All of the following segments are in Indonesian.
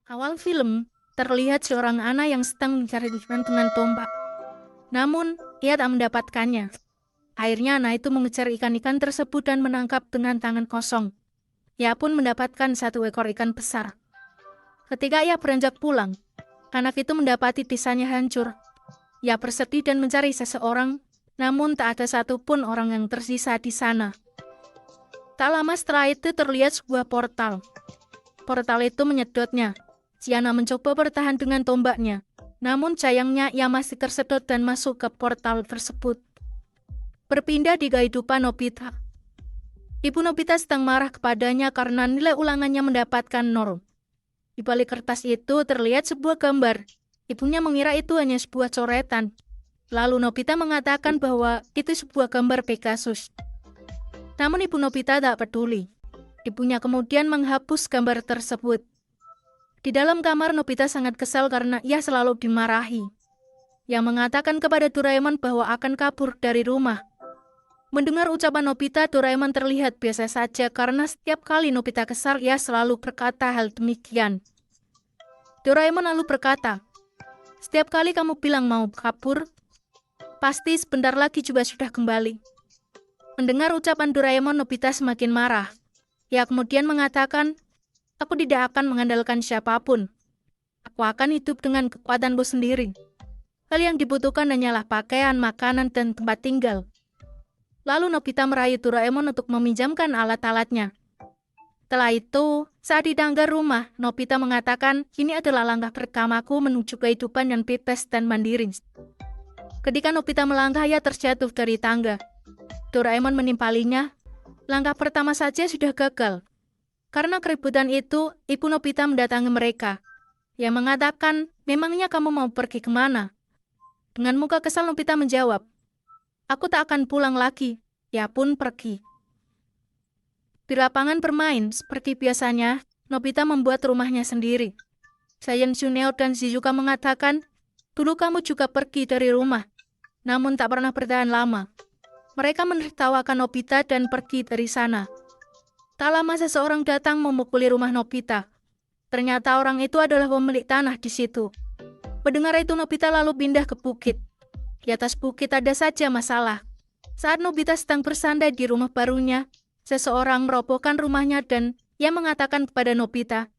Awal film, terlihat seorang anak yang sedang mencari ikan dengan tombak. Namun, ia tak mendapatkannya. Akhirnya anak itu mengejar ikan-ikan tersebut dan menangkap dengan tangan kosong. Ia pun mendapatkan satu ekor ikan besar. Ketika ia beranjak pulang, anak itu mendapati desanya hancur. Ia bersedih dan mencari seseorang, namun tak ada satupun orang yang tersisa di sana. Tak lama setelah itu terlihat sebuah portal. Portal itu menyedotnya. Si anak mencoba bertahan dengan tombaknya, namun sayangnya ia masih tersedot dan masuk ke portal tersebut. Berpindah di kehidupan Nobita. Ibu Nobita sedang marah kepadanya karena nilai ulangannya mendapatkan 0. Di balik kertas itu terlihat sebuah gambar. Ibunya mengira itu hanya sebuah coretan. Lalu Nobita mengatakan bahwa itu sebuah gambar Pegasus. Namun ibu Nobita tak peduli. Ibunya kemudian menghapus gambar tersebut. Di dalam kamar, Nobita sangat kesal karena ia selalu dimarahi. Ia mengatakan kepada Doraemon bahwa akan kabur dari rumah. Mendengar ucapan Nobita, Doraemon terlihat biasa saja karena setiap kali Nobita kesal, ia selalu berkata hal demikian. Doraemon lalu berkata, "Setiap kali kamu bilang mau kabur, pasti sebentar lagi juga sudah kembali." Mendengar ucapan Doraemon, Nobita semakin marah. Ia kemudian mengatakan, "Aku tidak akan mengandalkan siapapun. Aku akan hidup dengan kekuatanku sendiri. Hal yang dibutuhkan hanyalah pakaian, makanan, dan tempat tinggal." Lalu Nobita merayu Doraemon untuk meminjamkan alat-alatnya. Setelah itu, saat di tangga rumah, Nobita mengatakan, "Ini adalah langkah pertamaku menuju kehidupan yang bebas dan mandiri." Ketika Nobita melangkah, ia terjatuh dari tangga. Doraemon menimpalinya. Langkah pertama saja sudah gagal. Karena keributan itu, ibu Nobita mendatangi mereka. Ia mengatakan, "Memangnya kamu mau pergi kemana?" Dengan muka kesal Nobita menjawab, "Aku tak akan pulang lagi." Ia pun pergi. Di lapangan bermain, seperti biasanya, Nobita membuat rumahnya sendiri. Saiyan Shuneo dan Shizuka mengatakan, "Dulu kamu juga pergi dari rumah, namun tak pernah bertahan lama." Mereka menertawakan Nobita dan pergi dari sana. Tak lama seseorang datang memukuli rumah Nobita. Ternyata orang itu adalah pemilik tanah di situ. Mendengar itu Nobita lalu pindah ke bukit. Di atas bukit ada saja masalah. Saat Nobita sedang bersandar di rumah barunya, seseorang merobohkan rumahnya dan ia mengatakan kepada Nobita,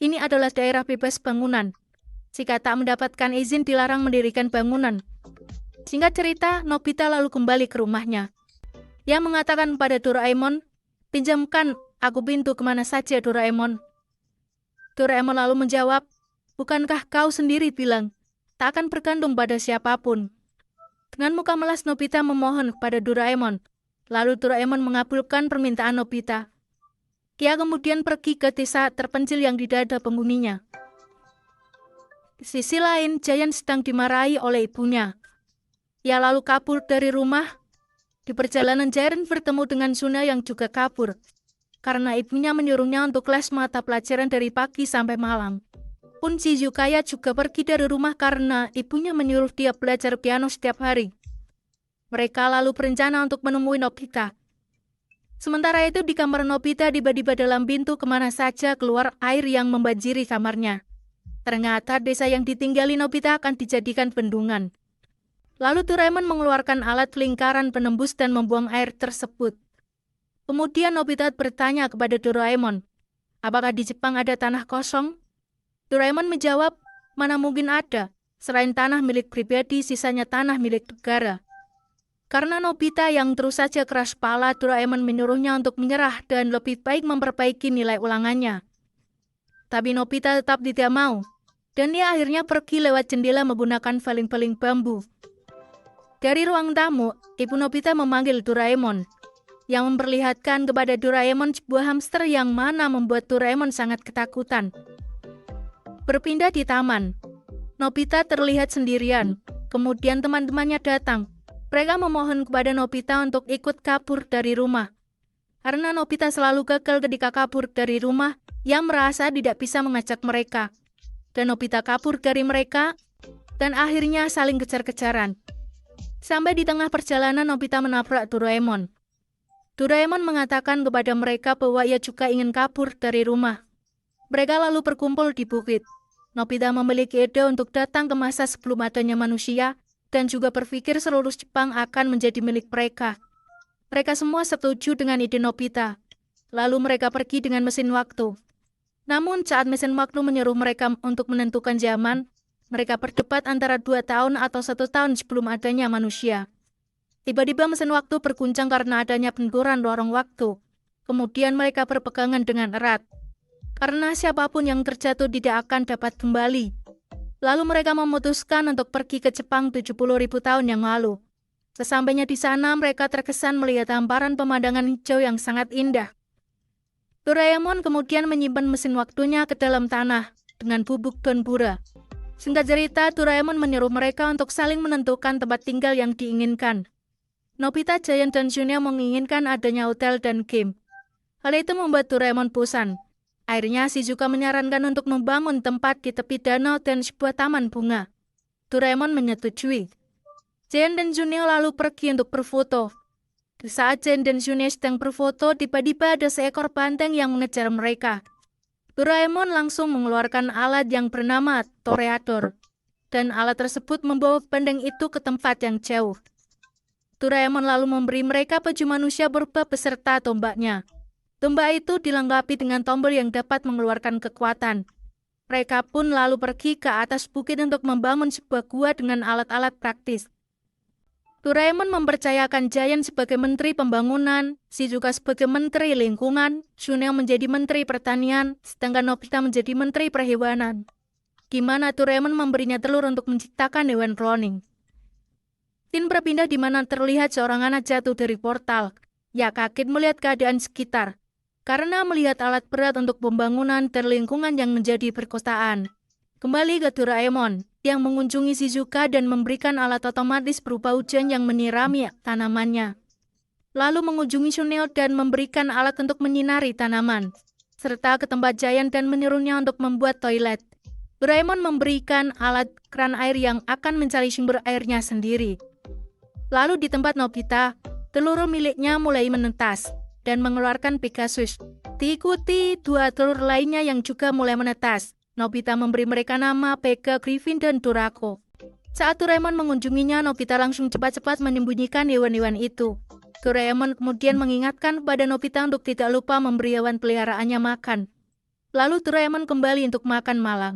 "Ini adalah daerah bebas bangunan. Jika tak mendapatkan izin dilarang mendirikan bangunan." Singkat cerita, Nobita lalu kembali ke rumahnya. Ia mengatakan kepada Doraemon, "Pinjamkan aku pintu kemana saja, Doraemon." Doraemon lalu menjawab, "Bukankah kau sendiri bilang, tak akan bergantung pada siapapun?" Dengan muka melas Nobita memohon kepada Doraemon. Lalu Doraemon mengabulkan permintaan Nobita. Dia kemudian pergi ke desa terpencil yang tidak ada penghuninya. Di sisi lain, Giant sedang dimarahi oleh ibunya. Ia lalu kabur dari rumah. Di perjalanan Jiren bertemu dengan Suna yang juga kabur, karena ibunya menyuruhnya untuk les mata pelajaran dari pagi sampai malam. Pun Shizukaya juga pergi dari rumah karena ibunya menyuruh dia belajar piano setiap hari. Mereka lalu berencana untuk menemui Nobita. Sementara itu di kamar Nobita tiba-tiba dalam pintu kemana saja keluar air yang membanjiri kamarnya. Ternyata desa yang ditinggali Nobita akan dijadikan bendungan. Lalu Doraemon mengeluarkan alat lingkaran penembus dan membuang air tersebut. Kemudian Nobita bertanya kepada Doraemon, "Apakah di Jepang ada tanah kosong?" Doraemon menjawab, "Mana mungkin ada, selain tanah milik pribadi, sisanya tanah milik negara." Karena Nobita yang terus saja keras kepala, Doraemon menyuruhnya untuk menyerah dan lebih baik memperbaiki nilai ulangannya. Tapi Nobita tetap tidak mau, dan ia akhirnya pergi lewat jendela menggunakan paling-paling bambu. Dari ruang tamu, ibu Nobita memanggil Doraemon, yang memperlihatkan kepada Doraemon sebuah hamster yang mana membuat Doraemon sangat ketakutan. Berpindah di taman, Nobita terlihat sendirian. Kemudian teman-temannya datang. Mereka memohon kepada Nobita untuk ikut kabur dari rumah. Karena Nobita selalu gagal ketika kabur dari rumah, ia merasa tidak bisa mengajak mereka. Dan Nobita kabur dari mereka, dan akhirnya saling kejar-kejaran. Sampai di tengah perjalanan Nobita menabrak Doraemon. Doraemon mengatakan kepada mereka bahwa ia juga ingin kabur dari rumah. Mereka lalu berkumpul di bukit. Nobita memiliki ide untuk datang ke masa sebelum adanya manusia dan juga berpikir seluruh Jepang akan menjadi milik mereka. Mereka semua setuju dengan ide Nobita. Lalu mereka pergi dengan mesin waktu. Namun saat mesin waktu menyuruh mereka untuk menentukan zaman, mereka berdebat antara 2 tahun atau 1 tahun sebelum adanya manusia. Tiba-tiba mesin waktu berguncang karena adanya benturan lorong waktu. Kemudian mereka berpegangan dengan erat. Karena siapapun yang terjatuh tidak akan dapat kembali. Lalu mereka memutuskan untuk pergi ke Jepang 70.000 tahun yang lalu. Sesampainya di sana, mereka terkesan melihat hamparan pemandangan hijau yang sangat indah. Doraemon kemudian menyimpan mesin waktunya ke dalam tanah dengan bubuk donbura. Singkat cerita, Doraemon menyuruh mereka untuk saling menentukan tempat tinggal yang diinginkan. Nobita, Giant, dan Juneo menginginkan adanya hotel dan game. Hal itu membuat Doraemon bosan. Akhirnya Shizuka menyarankan untuk membangun tempat di tepi danau dan sebuah taman bunga. Doraemon menyetujui. Giant dan Juneo lalu pergi untuk berfoto. Di saat Giant dan Juneo sedang berfoto, tiba-tiba ada seekor banteng yang mengejar mereka. Doraemon langsung mengeluarkan alat yang bernama Toreador. Dan alat tersebut membawa banteng itu ke tempat yang jauh. Doraemon lalu memberi mereka baju manusia purba beserta tombaknya. Tombak itu dilengkapi dengan tombol yang dapat mengeluarkan kekuatan. Mereka pun lalu pergi ke atas bukit untuk membangun sebuah gua dengan alat-alat praktis. Doraemon mempercayakan Giant sebagai Menteri Pembangunan, Shizuka sebagai Menteri Lingkungan, Juneo menjadi Menteri Pertanian, sedangkan Nobita menjadi Menteri Perhewanan. Gimana Doraemon memberinya telur untuk menciptakan hewan cloning. Scene berpindah di mana terlihat seorang anak jatuh dari portal. Ia kaget melihat keadaan sekitar. Karena melihat alat berat untuk pembangunan dan lingkungan yang menjadi perkosaan. Kembali ke Doraemon, yang mengunjungi Shizuka dan memberikan alat otomatis berupa hujan yang menyirami tanamannya. Lalu mengunjungi Juneo dan memberikan alat untuk menyinari tanaman, serta ke tempat Giant dan menyuruhnya untuk membuat toilet. Doraemon memberikan alat keran air yang akan mencari sumber airnya sendiri. Lalu di tempat Nobita, telur miliknya mulai menetas dan mengeluarkan Pegasus. Diikuti 2 telur lainnya yang juga mulai menetas. Nobita memberi mereka nama Pega, Griffin, dan Dorako. Saat Doraemon mengunjunginya, Nobita langsung cepat-cepat menyembunyikan hewan-hewan itu. Doraemon kemudian mengingatkan kepada Nobita untuk tidak lupa memberi hewan peliharaannya makan. Lalu Doraemon kembali untuk makan malam.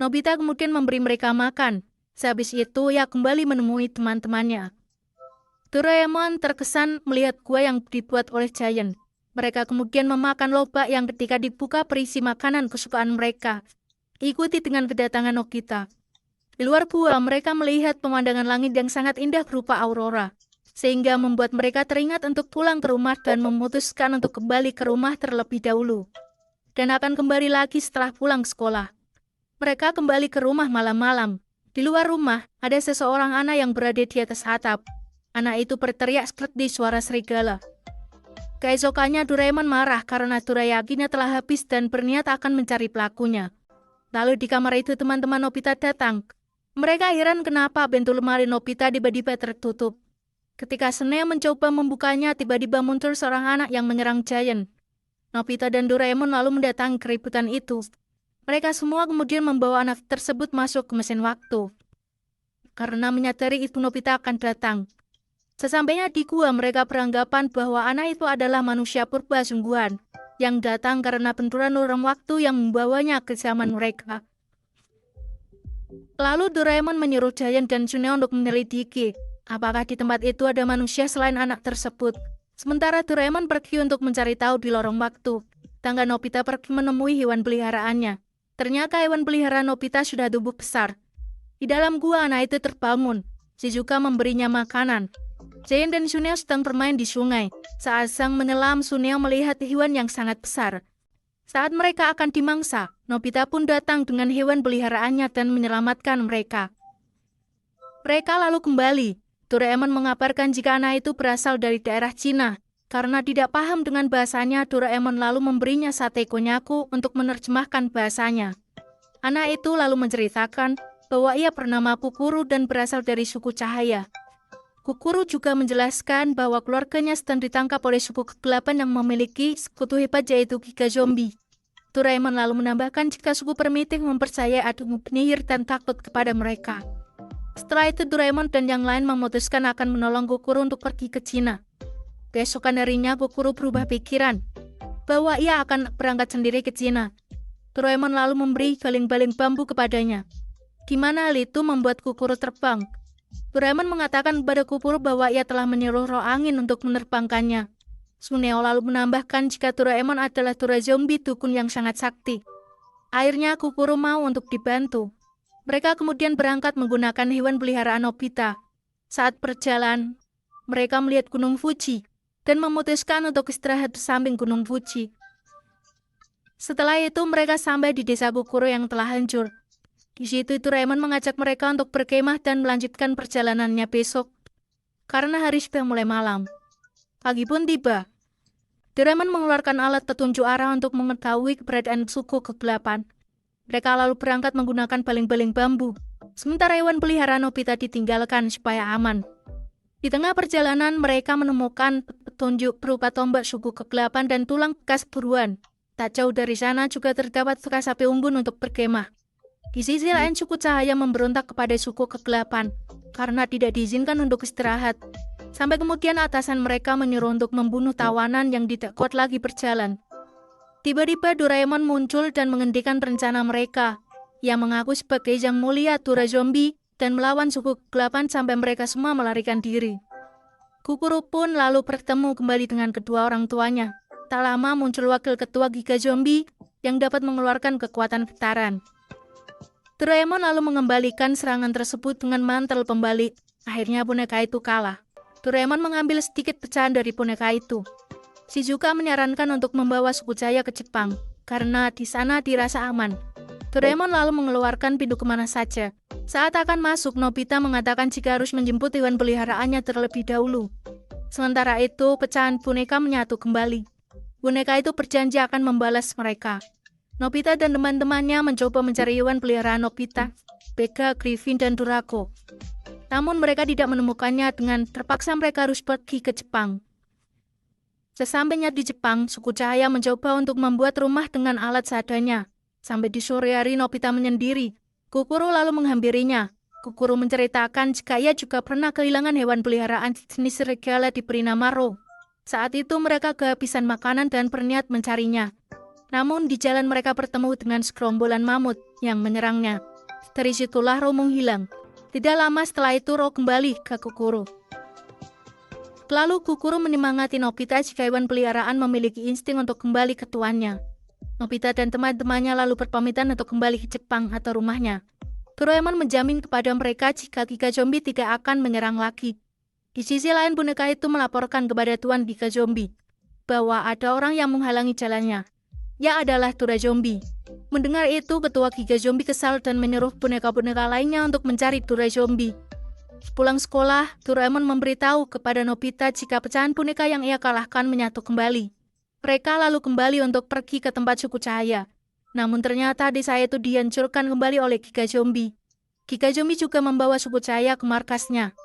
Nobita kemudian memberi mereka makan. Sehabis itu, ia kembali menemui teman-temannya. Doraemon terkesan melihat gua yang dibuat oleh Giant. Mereka kemudian memakan lobak yang ketika dibuka berisi makanan kesukaan mereka. Ikuti dengan kedatangan Nobita. Di luar gua, mereka melihat pemandangan langit yang sangat indah berupa aurora, sehingga membuat mereka teringat untuk pulang ke rumah dan memutuskan untuk kembali ke rumah terlebih dahulu, dan akan kembali lagi setelah pulang sekolah. Mereka kembali ke rumah malam-malam. Di luar rumah, ada seseorang anak yang berada di atas atap. Anak itu berteriak seperti suara serigala. Keesokannya Doraemon marah karena Dorayakinya telah habis dan berniat akan mencari pelakunya. Lalu di kamar itu teman-teman Nobita datang. Mereka heran kenapa pintu lemari Nobita tiba-tiba tertutup. Ketika Suneo mencoba membukanya, tiba-tiba muncul seorang anak yang menyerang Giant. Nobita dan Doraemon lalu mendatangi keributan itu. Mereka semua kemudian membawa anak tersebut masuk ke mesin waktu. Karena menyadari ibu Nobita akan datang. Sesampainya di gua, mereka beranggapan bahwa anak itu adalah manusia purba sungguhan yang datang karena benturan lorong waktu yang membawanya ke zaman mereka. Lalu Doraemon menyuruh Giant dan Juneo untuk menyelidiki apakah di tempat itu ada manusia selain anak tersebut. Sementara Doraemon pergi untuk mencari tahu di lorong waktu. Tangga Nobita pergi menemui hewan peliharaannya. Ternyata hewan peliharaan Nobita sudah tumbuh besar. Di dalam gua, anak itu terbangun. Shizuka memberinya makanan. Giant dan Suneo sedang bermain di sungai. Saat sang menyelam, Suneo melihat hewan yang sangat besar. Saat mereka akan dimangsa, Nobita pun datang dengan hewan peliharaannya dan menyelamatkan mereka. Mereka lalu kembali. Doraemon mengabarkan jika anak itu berasal dari daerah Cina. Karena tidak paham dengan bahasanya, Doraemon lalu memberinya sate konyaku untuk menerjemahkan bahasanya. Anak itu lalu menceritakan bahwa ia bernama Kukuru dan berasal dari suku Cahaya. Kukuru juga menjelaskan bahwa keluarganya sedang ditangkap oleh suku kegelapan yang memiliki sekutu hebat yaitu Giga Zombie. Doraemon lalu menambahkan jika suku primitif mempercayai adanya penyihir dan takut kepada mereka. Setelah itu Doraemon dan yang lain memutuskan akan menolong Gokuro untuk pergi ke Cina. Keesokan harinya Gokuro berubah pikiran bahwa ia akan berangkat sendiri ke Cina. Doraemon lalu memberi baling-baling bambu kepadanya. Gimana hal itu membuat Gokuro terbang? Doraemon mengatakan kepada Gokuro bahwa ia telah menyuruh roh angin untuk menerbangkannya. Suneo lalu menambahkan jika Doraemon adalah Zombie dukun yang sangat sakti. Akhirnya Gokuro mau untuk dibantu. Mereka kemudian berangkat menggunakan hewan peliharaan Nobita. Saat berjalan, mereka melihat Gunung Fuji dan memutuskan untuk istirahat di samping Gunung Fuji. Setelah itu mereka sampai di desa Gokuro yang telah hancur. Di situ Doraemon mengajak mereka untuk berkemah dan melanjutkan perjalanannya besok, karena hari sudah mulai malam. Pagi pun tiba. Doraemon mengeluarkan alat petunjuk arah untuk mengetahui keberadaan suku kegelapan. Mereka lalu berangkat menggunakan baling-baling bambu, sementara hewan peliharaan Nobita ditinggalkan supaya aman. Di tengah perjalanan mereka menemukan petunjuk berupa tombak suku kegelapan dan tulang bekas buruan. Tak jauh dari sana juga terdapat bekas api unggun untuk berkemah. Di sisi lain suku cahaya memberontak kepada suku kegelapan karena tidak diizinkan untuk istirahat. Sampai kemudian atasan mereka menyuruh untuk membunuh tawanan yang tidak kuat lagi berjalan. Tiba-tiba Doraemon muncul dan menghentikan rencana mereka. Ia mengaku sebagai yang mulia Zombie dan melawan suku kegelapan sampai mereka semua melarikan diri. Gokuro pun lalu bertemu kembali dengan kedua orang tuanya. Tak lama muncul wakil ketua Giga Zombie yang dapat mengeluarkan kekuatan getaran. Doraemon lalu mengembalikan serangan tersebut dengan mantel pembalik. Akhirnya boneka itu kalah. Doraemon mengambil sedikit pecahan dari boneka itu. Shizuka menyarankan untuk membawa suku Cahaya ke Jepang, karena di sana dirasa aman. Doraemon lalu mengeluarkan pintu kemana saja. Saat akan masuk, Nobita mengatakan jika harus menjemput hewan peliharaannya terlebih dahulu. Sementara itu, pecahan boneka menyatu kembali. Boneka itu berjanji akan membalas mereka. Nobita dan teman-temannya mencoba mencari hewan peliharaan Nobita, Vega, Griffin, dan Durako. Namun mereka tidak menemukannya dengan terpaksa mereka harus pergi ke Jepang. Sesampainya di Jepang, suku Cahaya mencoba untuk membuat rumah dengan alat seadanya. Sampai di sore hari Nobita menyendiri. Gokuro lalu menghampirinya. Gokuro menceritakan jika ia juga pernah kehilangan hewan peliharaan jenis serigala diberi nama Ro. Saat itu mereka kehabisan makanan dan berniat mencarinya. Namun di jalan mereka bertemu dengan segerombolan mamut yang menyerangnya. Dari situlah Ro menghilang. Tidak lama setelah itu Ro kembali ke Gokuro. Lalu Gokuro menyemangati Nobita jika hewan peliharaan memiliki insting untuk kembali ke tuannya. Nobita dan teman-temannya lalu berpamitan untuk kembali ke Jepang atau rumahnya. Doraemon menjamin kepada mereka jika Giga Zombie tidak akan menyerang lagi. Di sisi lain boneka itu melaporkan kepada Tuan Giga Zombie bahwa ada orang yang menghalangi jalannya. Ia adalah Zombie. Mendengar itu, ketua Giga Zombie kesal dan menyuruh boneka-boneka lainnya untuk mencari Zombie. Pulang sekolah, Doraemon memberitahu kepada Nobita jika pecahan boneka yang ia kalahkan menyatu kembali. Mereka lalu kembali untuk pergi ke tempat suku Cahaya. Namun ternyata desa itu dihancurkan kembali oleh Giga Zombie. Giga Zombie juga membawa suku Cahaya ke markasnya,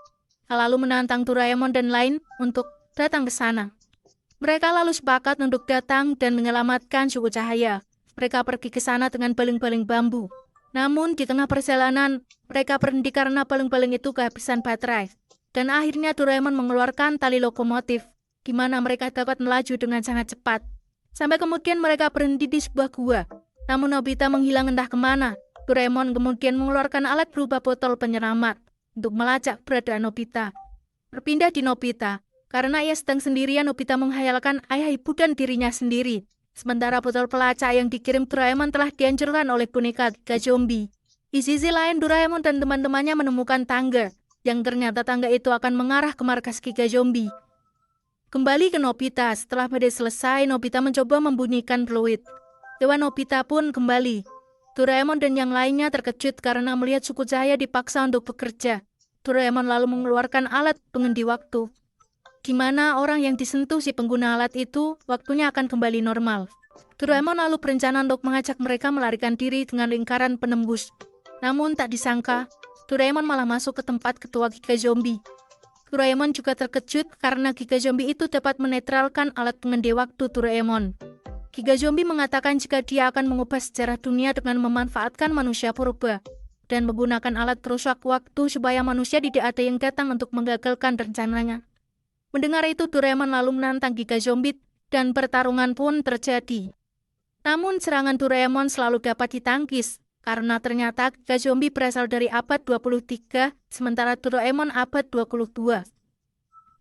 lalu menantang Doraemon dan lain untuk datang ke sana. Mereka lalu sepakat untuk datang dan menyelamatkan suku Cahaya. Mereka pergi ke sana dengan baling-baling bambu. Namun di tengah perjalanan, mereka berhenti karena baling-baling itu kehabisan baterai. Dan akhirnya Doraemon mengeluarkan tali lokomotif, di mana mereka dapat melaju dengan sangat cepat. Sampai kemudian mereka berhenti di sebuah gua. Namun Nobita menghilang entah kemana. Doraemon kemudian mengeluarkan alat berupa botol penyelamat untuk melacak keberadaan Nobita. Berpindah di Nobita, karena ia sedang sendirian, Nobita menghayalkan ayah, ibu, dan dirinya sendiri. Sementara botol pelacak yang dikirim Doraemon telah dihancurkan oleh boneka Giga Zombie. Di sisi lain, Doraemon dan teman-temannya menemukan tangga, yang ternyata tangga itu akan mengarah ke markas Giga Zombie. Kembali ke Nobita, setelah badai selesai, Nobita mencoba membunyikan peluit. Dewa Nobita pun kembali. Doraemon dan yang lainnya terkejut karena melihat suku Cahaya dipaksa untuk bekerja. Doraemon lalu mengeluarkan alat pengendi waktu, di mana orang yang disentuh si pengguna alat itu, waktunya akan kembali normal. Doraemon lalu berencana untuk mengajak mereka melarikan diri dengan lingkaran penembus. Namun tak disangka, Doraemon malah masuk ke tempat ketua Giga Zombie. Doraemon juga terkejut karena Giga Zombie itu dapat menetralkan alat pengendi waktu Doraemon. Giga Zombie mengatakan jika dia akan mengubah sejarah dunia dengan memanfaatkan manusia purba dan menggunakan alat perusak waktu supaya manusia tidak ada yang datang untuk menggagalkan rencananya. Mendengar itu, Doraemon lalu menantang Giga Zombie dan pertarungan pun terjadi. Namun serangan Doraemon selalu dapat ditangkis karena ternyata Giga Zombie berasal dari abad 23, sementara Doraemon abad 22.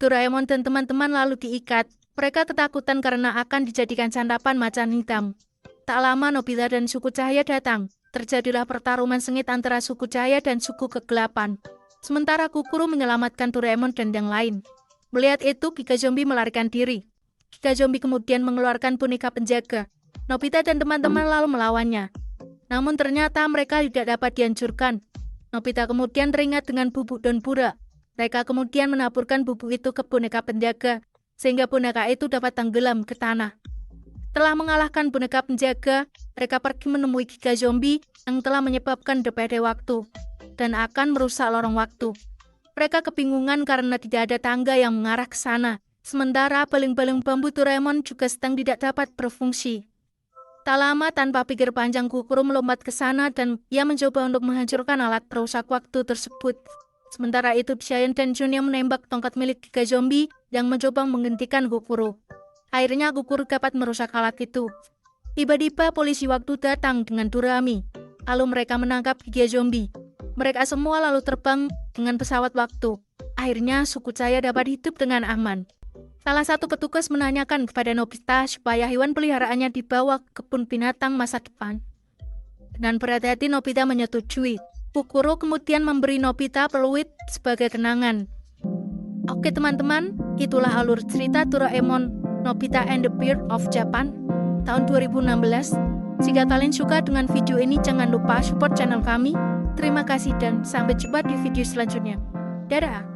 Doraemon dan teman-teman lalu diikat. Mereka ketakutan karena akan dijadikan santapan macan hitam. Tak lama Nobita dan suku cahaya datang. Terjadilah pertarungan sengit antara suku cahaya dan suku kegelapan. Sementara Kukuru menyelamatkan Doraemon dan yang lain. Melihat itu, Giga Zombie melarikan diri. Giga Zombie kemudian mengeluarkan boneka penjaga. Nobita dan teman-teman lalu melawannya. Namun ternyata mereka tidak dapat dihancurkan. Nobita kemudian teringat dengan bubuk Donbura. Mereka kemudian menaburkan bubuk itu ke boneka penjaga, sehingga boneka itu dapat tenggelam ke tanah. Setelah mengalahkan boneka penjaga, mereka pergi menemui Giga Zombie yang telah menyebabkan DPD waktu dan akan merusak lorong waktu. Mereka kebingungan karena tidak ada tangga yang mengarah ke sana, sementara baling-baling bambu Doraemon juga sedang tidak dapat berfungsi. Tak lama tanpa pikir panjang, Kukuru melompat ke sana dan ia mencoba untuk menghancurkan alat perusak waktu tersebut. Sementara itu, Giant dan Junior menembak tongkat milik Giga Zombie yang mencoba menghentikan Kukuru. Akhirnya Kukuru dapat merusak alat itu. Tiba-tiba polisi waktu datang dengan Dorami. Lalu mereka menangkap Giga Zombie. Mereka semua lalu terbang dengan pesawat waktu. Akhirnya suku cahaya dapat hidup dengan aman. Salah satu petugas menanyakan kepada Nobita supaya hewan peliharaannya dibawa ke kebun binatang masa depan. Dengan berhati-hati Nobita menyetujui. Kukuru kemudian memberi Nobita peluit sebagai kenangan. Oke teman-teman, itulah alur cerita Doraemon Nobita and the Beard of Japan tahun 2016. Jika kalian suka dengan video ini, jangan lupa support channel kami. Terima kasih dan sampai jumpa di video selanjutnya. Dadah!